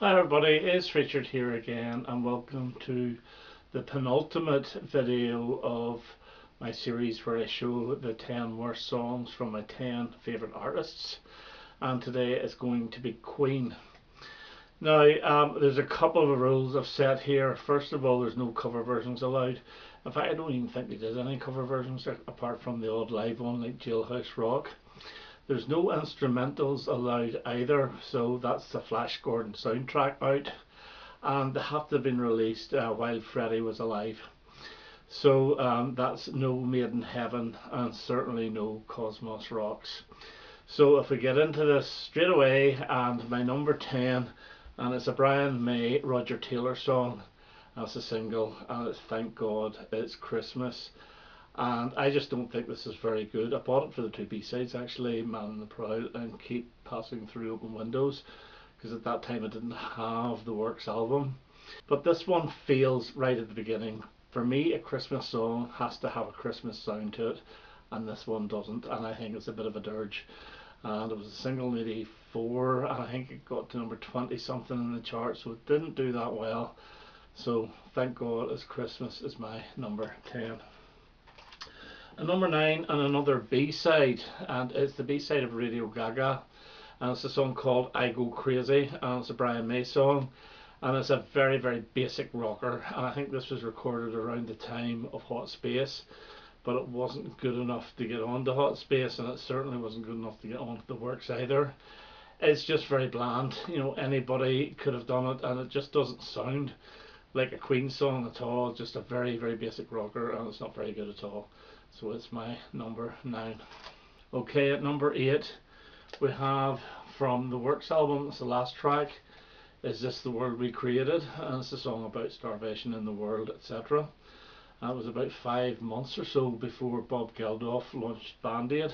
Hi everybody, it's Richard here again and welcome to the penultimate video of my series where I show the 10 worst songs from my 10 favourite artists, and today is going to be Queen. Now there's a couple of rules I've set here. First of all, there's no cover versions allowed. In fact, I don't even think they did any cover versions apart from the odd live one like Jailhouse Rock. There's no instrumentals allowed either, so that's the Flash Gordon soundtrack out, and they have to have been released while Freddie was alive. So that's no Made in Heaven and certainly no Cosmos Rocks. So if we get into this straight away, and my number 10, and it's a Brian May Roger Taylor song. That's a single, and it's Thank God It's Christmas. And I just don't think this is very good. I bought it for the two B-sides actually, Man in the Proud and Keep Passing Through Open Windows, because at that time I didn't have the Works album. But this one feels right at the beginning. For me, a Christmas song has to have a Christmas sound to it, and this one doesn't, and I think it's a bit of a dirge. And it was a single in '84, and I think it got to number 20 something in the chart, so it didn't do that well. So Thank God It's Christmas is my number 10. And number 9, and another B-side, and it's the B-side of Radio Gaga, and it's a song called I Go Crazy, and it's a Brian May song, and it's a very, very basic rocker, and I think this was recorded around the time of Hot Space, but it wasn't good enough to get on to Hot Space, and it certainly wasn't good enough to get on to the Works either. It's just very bland, you know, anybody could have done it, and it just doesn't sound like a Queen song at all. It's just a very, very basic rocker, and it's not very good at all. So it's my number 9. Okay, at number 8 we have from the Works album, it's the last track, Is This the World We Created? And it's a song about starvation in the world, etc. That was about 5 months or so before Bob Geldof launched Band Aid.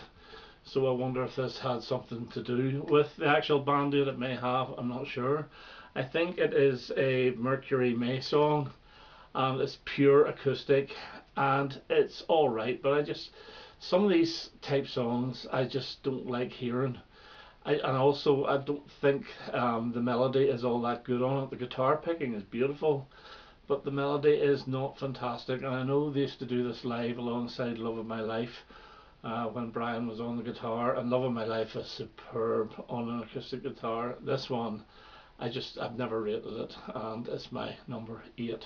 So I wonder if this had something to do with the actual Band Aid. It may have, I'm not sure. I think it is a Mercury May song, and it's pure acoustic, and it's alright, but some of these type songs I just don't like hearing. And also I don't think the melody is all that good on it. The guitar picking is beautiful, but the melody is not fantastic, and I know they used to do this live alongside Love of My Life when Brian was on the guitar, and Love of My Life is superb on an acoustic guitar. This one I've never rated it, and it's my number 8.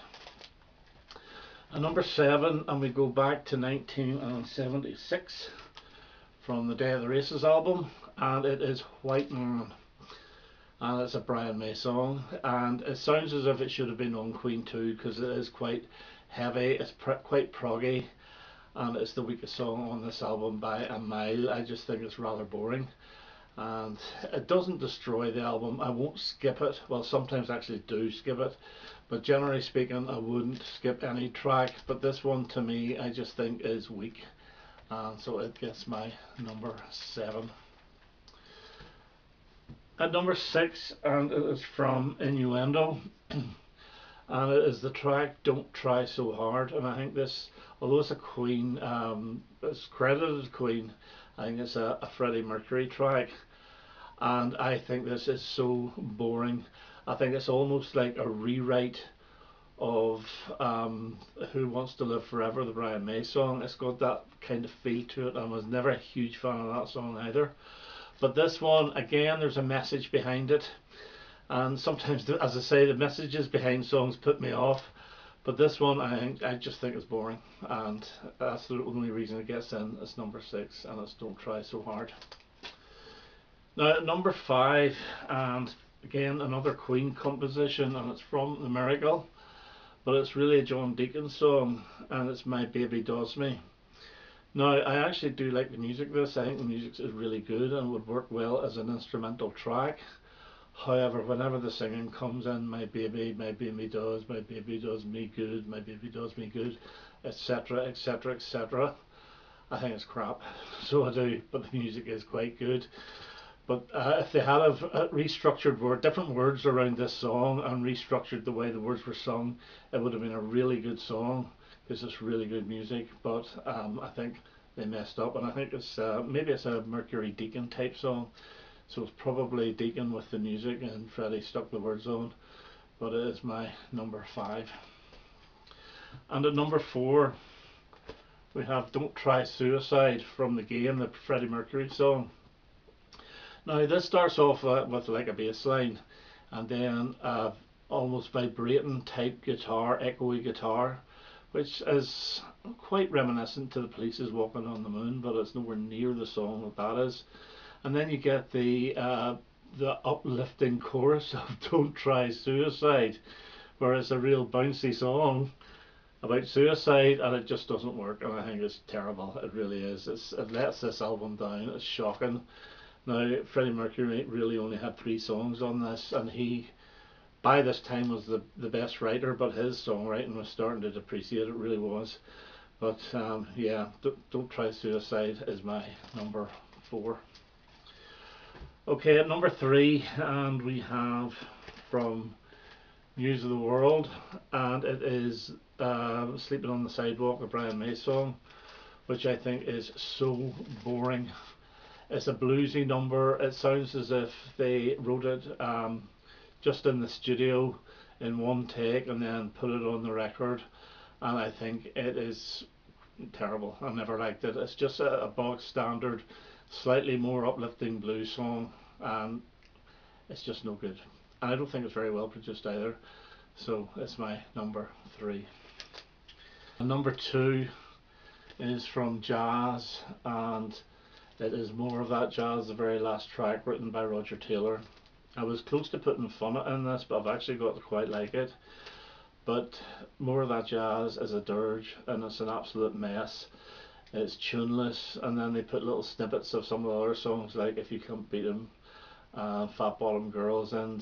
And number 7, and we go back to 1976 from the Day of the Races album, and it is White Man, and it's a Brian May song, and it sounds as if it should have been on Queen 2 because it is quite heavy, it's quite proggy, and it's the weakest song on this album by a mile. I just think it's rather boring, and it doesn't destroy the album. I won't skip it, well sometimes I actually do skip it, but generally speaking I wouldn't skip any track, but this one to me I just think is weak, and so it gets my number 7. At number 6, and it is from Innuendo, and it is the track Don't Try So Hard, and I think this, although it's a Queen, it's credited as Queen, I think it's a Freddie Mercury track, and I think this is so boring. I think it's almost like a rewrite of Who Wants to Live Forever, the Brian May song. It's got that kind of feel to it, and I was never a huge fan of that song either. But this one, again, there's a message behind it, and sometimes, as I say, the messages behind songs put me off, but this one I just think is boring, and that's the only reason it gets in. It's number 6, and it's Don't Try So Hard. Now at number 5, and again another Queen composition, and it's from The Miracle, but it's really a John Deacon song, and it's My Baby Does Me. Now I actually do like the music of this. I think the music is really good and would work well as an instrumental track. However, whenever the singing comes in, my baby does me good, my baby does me good, etc, etc, etc, I think it's crap. So I do, but the music is quite good. But if they had restructured different words around this song and restructured the way the words were sung, it would have been a really good song, because it's really good music. But I think they messed up, and I think it's maybe it's a Mercury Deacon type song. So it's probably Deacon with the music and Freddie stuck the words on, but it is my number 5. And at number 4 we have Don't Try Suicide from the game, the Freddie Mercury song. Now this starts off with like a bass line and then almost vibrating type guitar, echoey guitar, which is quite reminiscent to The Police's Walking on the Moon, but it's nowhere near the song that is. And then you get the uplifting chorus of Don't Try Suicide, where it's a real bouncy song about suicide, and it just doesn't work, and I think it's terrible. It really is. It lets this album down. It's shocking. Now Freddie Mercury really only had 3 songs on this, and he by this time was the best writer, but his songwriting was starting to depreciate. It really was. But yeah, Don't Try Suicide is my number 4. Okay, at number 3, and we have from News of the World, and it is Sleeping on the Sidewalk, a Brian May song, which I think is so boring. It's a bluesy number. It sounds as if they wrote it just in the studio in one take and then put it on the record, and I think it is terrible. I never liked it. It's just a bog standard, slightly more uplifting blues song, and it's just no good. And I don't think it's very well produced either. So it's my number 3. And number 2 is from Jazz, and it is More of That Jazz, the very last track, written by Roger Taylor. I was close to putting Funnet in this, but I've actually got to quite like it. But More of That Jazz is a dirge, and it's an absolute mess. It's tuneless, and then they put little snippets of some of the other songs, like If You Can't Beat 'Em, Fat Bottom Girls, and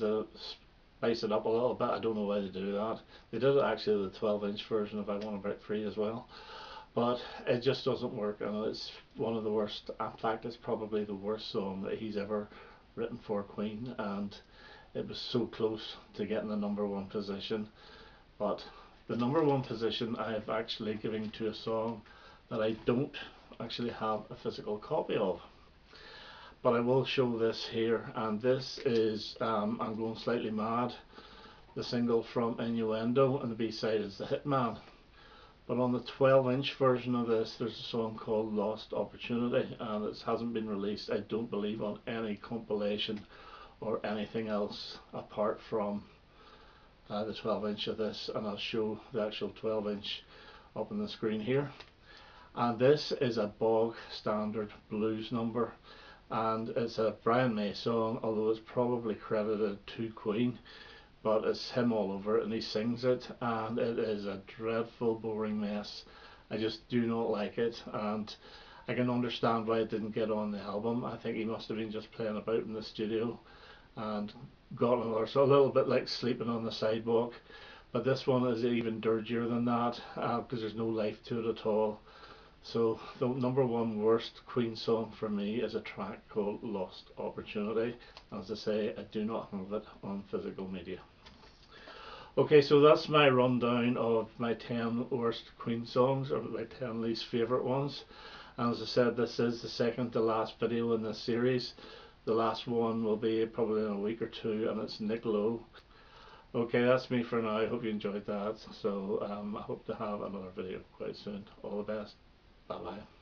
spice it up a little bit. I don't know why they do that. They did it actually the 12-inch version of I Want to Break Free as well, but it just doesn't work, and it's one of the worst. In fact, it's probably the worst song that he's ever written for Queen, and it was so close to getting the number 1 position. But the number 1 position I have actually given to a song that I don't actually have a physical copy of, but I will show this here, and this is I'm Going Slightly Mad, the single from Innuendo, and the B-side is The Hitman. But on the 12-inch version of this, there's a song called Lost Opportunity, and it hasn't been released, I don't believe, on any compilation or anything else apart from the 12-inch of this, and I'll show the actual 12-inch up on the screen here. And this is a bog standard blues number, and it's a Brian May song, although it's probably credited to Queen, but it's him all over it, and he sings it, and it is a dreadful boring mess. I just do not like it, and I can understand why it didn't get on the album. I think he must have been just playing about in the studio and got another, so a little bit like Sleeping on the Sidewalk, but this one is even dirtier than that, because there's no life to it at all. So the number 1 worst Queen song for me is a track called Lost Opportunity. As I say, I do not have it on physical media. Okay, so that's my rundown of my 10 worst Queen songs, or my 10 least favourite ones. And as I said, this is the second to last video in this series. The last one will be probably in a week or 2, and it's Nick Lowe. Okay, that's me for now. I hope you enjoyed that. So I hope to have another video quite soon. All the best. Bye bye.